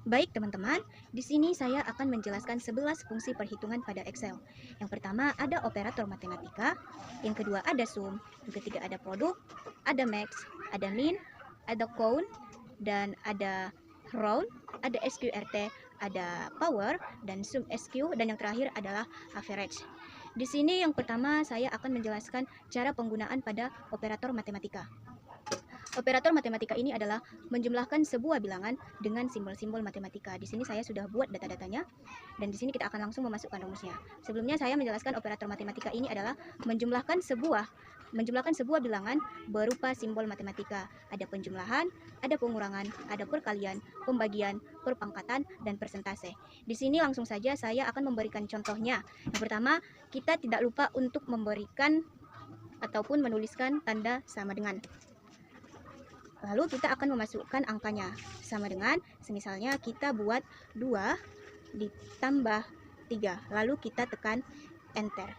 Baik teman-teman, di sini saya akan menjelaskan 11 fungsi perhitungan pada Excel. Yang pertama ada operator matematika, yang kedua ada sum, yang ketiga ada produk, ada max, ada min, ada count, dan ada round, ada SQRT, ada power, dan sum SQ, dan yang terakhir adalah average. Di sini yang pertama saya akan menjelaskan cara penggunaan pada operator matematika. Operator matematika ini adalah menjumlahkan sebuah bilangan dengan simbol-simbol matematika. Di sini saya sudah buat data-datanya dan di sini kita akan langsung memasukkan rumusnya. Sebelumnya saya menjelaskan operator matematika ini adalah menjumlahkan sebuah bilangan berupa simbol matematika. Ada penjumlahan, ada pengurangan, ada perkalian, pembagian, perpangkatan, dan persentase. Di sini langsung saja saya akan memberikan contohnya. Yang pertama, kita tidak lupa untuk memberikan ataupun menuliskan tanda sama dengan. Lalu kita akan memasukkan angkanya sama dengan, misalnya kita buat 2 ditambah 3, lalu kita tekan enter.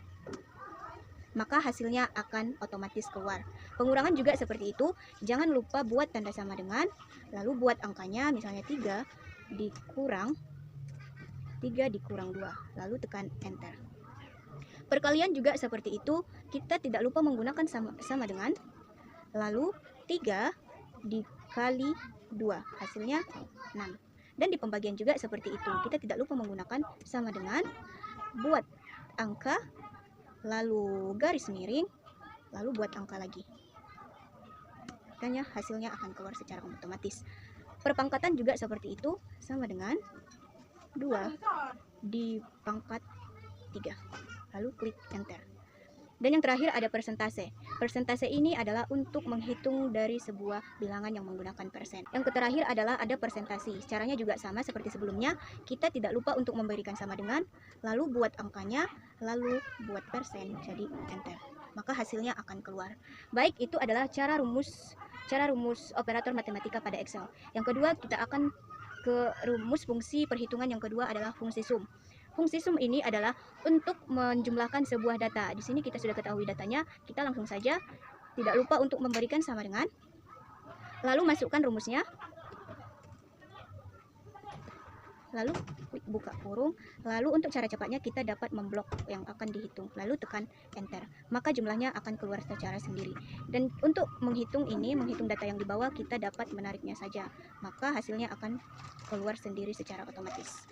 Maka hasilnya akan otomatis keluar. Pengurangan juga seperti itu, jangan lupa buat tanda sama dengan, lalu buat angkanya misalnya 3 dikurang 2, lalu tekan enter. Perkalian juga seperti itu, kita tidak lupa menggunakan sama dengan, lalu 3 dikali 2, hasilnya 6. Dan di pembagian juga seperti itu, kita tidak lupa menggunakan sama dengan, buat angka, lalu garis miring, lalu buat angka lagi. Makanya hasilnya akan keluar secara otomatis. Perpangkatan juga seperti itu, sama dengan 2 dipangkat 3, lalu klik enter. Dan yang terakhir ada persentase. Persentase ini adalah untuk menghitung dari sebuah bilangan yang menggunakan persen. Yang terakhir adalah ada persentasi. Caranya juga sama seperti sebelumnya. Kita tidak lupa untuk memberikan sama dengan, lalu buat angkanya, lalu buat persen, jadi enter. Maka hasilnya akan keluar. Baik, itu adalah cara rumus operator matematika pada Excel. Yang kedua, kita akan ke rumus fungsi perhitungan yang kedua adalah fungsi sum. Fungsi sum ini adalah untuk menjumlahkan sebuah data. Di sini kita sudah ketahui datanya, kita langsung saja tidak lupa untuk memberikan sama dengan, lalu masukkan rumusnya, lalu klik buka kurung, lalu untuk cara cepatnya kita dapat memblok yang akan dihitung, lalu tekan enter, maka jumlahnya akan keluar secara sendiri. Dan untuk menghitung data yang di bawah, kita dapat menariknya saja, maka hasilnya akan keluar sendiri secara otomatis.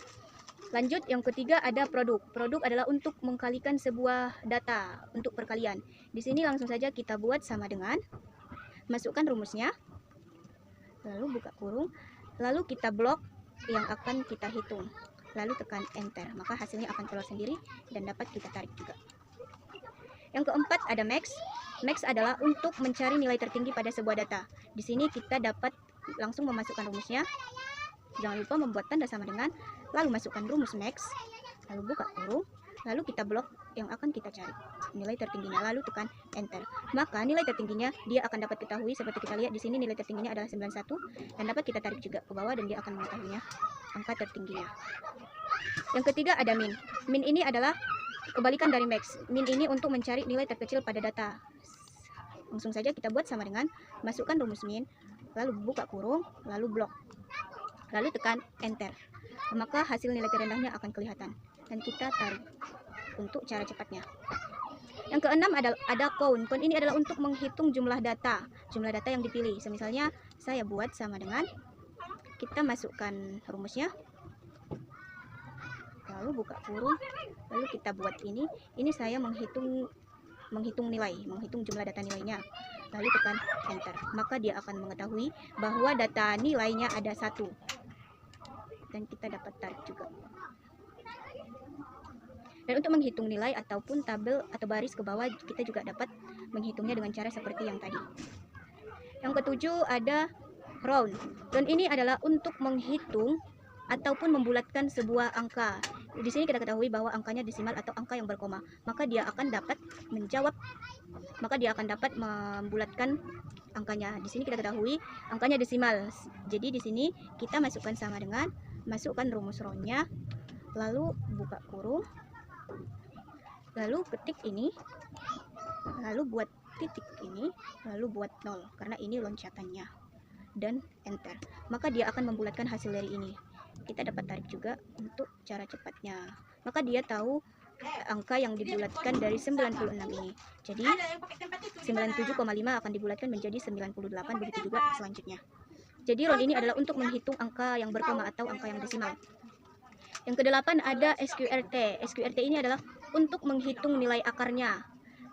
Lanjut, yang ketiga ada produk. Produk adalah untuk mengkalikan sebuah data untuk perkalian. Di sini langsung saja kita buat sama dengan, masukkan rumusnya, lalu buka kurung, lalu kita blok yang akan kita hitung, lalu tekan enter, maka hasilnya akan keluar sendiri dan dapat kita tarik juga. Yang keempat ada max. Max adalah untuk mencari nilai tertinggi pada sebuah data. Di sini kita dapat langsung memasukkan rumusnya. Jangan lupa membuat tanda sama dengan, lalu masukkan rumus max, lalu buka kurung, lalu kita blok yang akan kita cari nilai tertingginya, lalu tekan enter. Maka nilai tertingginya dia akan dapat ketahui seperti kita lihat di sini, nilai tertingginya adalah 91 dan dapat kita tarik juga ke bawah dan dia akan mengetahuinya angka tertingginya. Yang ketiga ada min. Min ini adalah kebalikan dari max. Min ini untuk mencari nilai terkecil pada data. Langsung saja kita buat sama dengan, masukkan rumus min, lalu buka kurung, lalu blok, lalu tekan enter, maka hasil nilai terendahnya akan kelihatan dan kita tarik untuk cara cepatnya. Yang keenam ada count. Count ini adalah untuk menghitung jumlah data yang dipilih. Misalnya saya buat sama dengan, kita masukkan rumusnya, lalu buka kurung, lalu kita buat ini saya menghitung jumlah data nilainya, lalu tekan enter, maka dia akan mengetahui bahwa data nilainya ada 1 dan kita dapat tarik juga. Dan untuk menghitung nilai ataupun tabel atau baris ke bawah, kita juga dapat menghitungnya dengan cara seperti yang tadi. Yang ketujuh ada round. Round ini adalah untuk menghitung ataupun membulatkan sebuah angka. Di sini kita ketahui bahwa angkanya desimal atau angka yang berkoma, maka dia akan dapat membulatkan angkanya. Di sini kita ketahui angkanya desimal. Jadi di sini kita masukkan sama dengan, masukkan rumus roundnya, lalu buka kurung, lalu ketik ini, lalu buat titik ini, lalu buat 0 karena ini loncatannya, dan enter, maka dia akan membulatkan hasil dari ini. kita dapat tarik juga untuk cara cepatnya. Maka dia tahu angka yang dibulatkan dari 96 ini. Jadi 97,5 akan dibulatkan menjadi 98, begitu juga selanjutnya. Jadi round ini adalah untuk menghitung angka yang berkoma atau angka yang desimal. Yang kedelapan ada SQRT. SQRT ini adalah untuk menghitung nilai akarnya.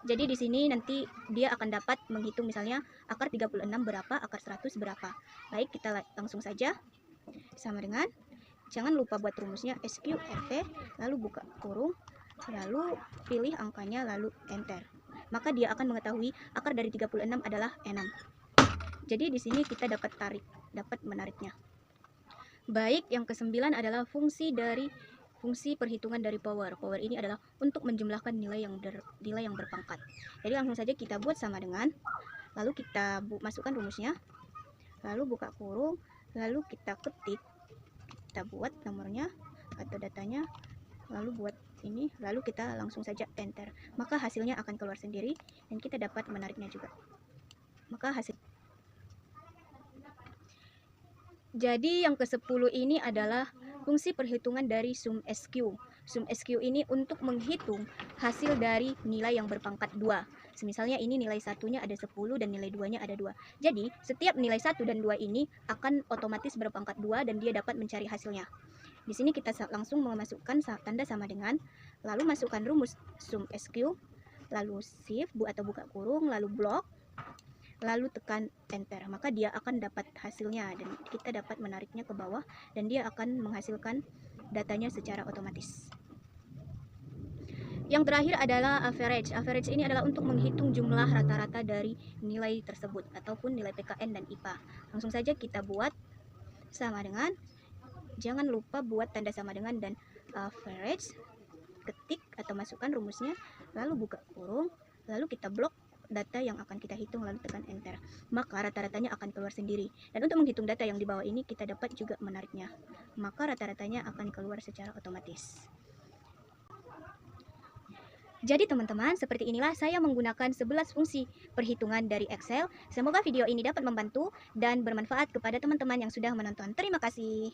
Jadi di sini nanti dia akan dapat menghitung misalnya akar 36 berapa, akar 100 berapa. Baik, kita langsung saja. Sama dengan, jangan lupa buat rumusnya SQRT, lalu buka kurung, lalu pilih angkanya, lalu enter. Maka dia akan mengetahui akar dari 36 adalah 6. Jadi di sini kita dapat dapat menariknya. Baik, yang ke-9 adalah fungsi perhitungan dari power. Power ini adalah untuk menjumlahkan nilai yang berpangkat. Jadi langsung saja kita buat sama dengan, lalu kita masukkan rumusnya, lalu buka kurung, lalu kita ketik, kita buat nomornya atau datanya, lalu buat ini, lalu kita langsung saja enter. Maka hasilnya akan keluar sendiri dan kita dapat menariknya juga. Jadi yang ke-10 ini adalah fungsi perhitungan dari sum SQ. Sum SQ ini untuk menghitung hasil dari nilai yang berpangkat 2. Misalnya ini nilai satunya ada 10 dan nilai 2-nya ada 2. Jadi setiap nilai 1 dan 2 ini akan otomatis berpangkat 2 dan dia dapat mencari hasilnya. Di sini kita langsung memasukkan tanda sama dengan, lalu masukkan rumus sum SQ, lalu shift atau buka kurung, lalu blok, lalu tekan enter. Maka dia akan dapat hasilnya dan kita dapat menariknya ke bawah dan dia akan menghasilkan datanya secara otomatis. Yang terakhir adalah average. Average ini adalah untuk menghitung jumlah rata-rata dari nilai tersebut ataupun nilai PKN dan IPA. Langsung saja kita buat sama dengan, jangan lupa buat tanda sama dengan dan average, ketik atau masukkan rumusnya, lalu buka kurung, lalu kita blok data yang akan kita hitung, lalu tekan enter. Maka rata-ratanya akan keluar sendiri. Dan untuk menghitung data yang di bawah ini kita dapat juga menariknya. Maka rata-ratanya akan keluar secara otomatis. Jadi teman-teman, seperti inilah saya menggunakan 11 fungsi perhitungan dari Excel. Semoga video ini dapat membantu dan bermanfaat kepada teman-teman yang sudah menonton. Terima kasih.